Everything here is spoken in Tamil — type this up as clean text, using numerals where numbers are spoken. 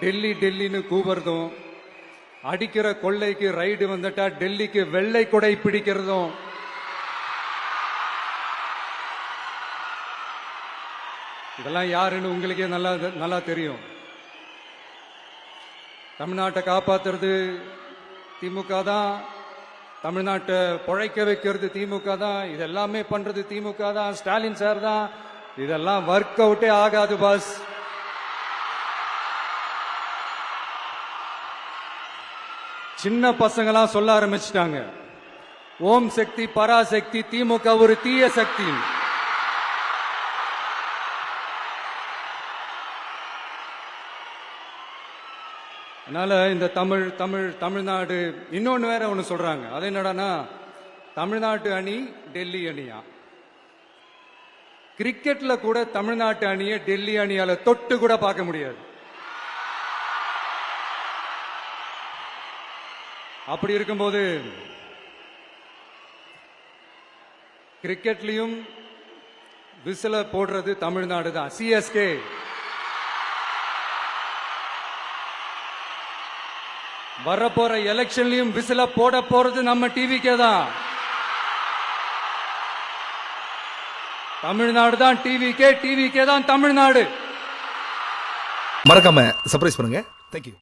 டெல்லி டெல்லின்னு கூவுறதும், அடிக்கிற கொள்ளைக்கு ரைடு வந்துட்டா டெல்லிக்கு வெள்ளை கொடை பிடிக்கிறதும், இதெல்லாம் யாருன்னு உங்களுக்கே நல்லா தெரியும். தமிழ்நாட்டை காப்பாத்துறது திமுக தான், தமிழ்நாட்டை பொழைக்க வைக்கிறது திமுக தான், இதெல்லாமே பண்றது திமுக தான், ஸ்டாலின் சார் தான். இதெல்லாம் ஒர்க் அவுட்டே ஆகாது பாஸ். சின்ன பசங்களாம் சொல்ல ஆரம்பிச்சிட்டாங்க, ஓம் சக்தி பராசக்தி, திமுக ஒரு தீய சக்தி. அதனால இந்த தமிழ்நாடு இன்னொன்னு வேற ஒண்ணு சொல்றாங்க. அது என்னடானா, தமிழ்நாட்டு அணி டெல்லி அணியா. கிரிக்கெட்ல கூட தமிழ்நாட்டு அணியை டெல்லி அணியால தொட்டு கூட பார்க்க முடியாது. அப்படி இருக்கும்போது கிரிக்கெட்லயும் விசில போடுறது தமிழ்நாடு தான், சிஎஸ்கே. வரப்போற எலெக்ஷன்லயும் விசில போட போறது நம்ம டிவிக்கே தான். தமிழ்நாடு தான் டிவிக்கே, டிவிக்கே தான் தமிழ்நாடு. மறக்காம சர்ப்ரைஸ் பண்ணுங்க. தேங்க்யூ.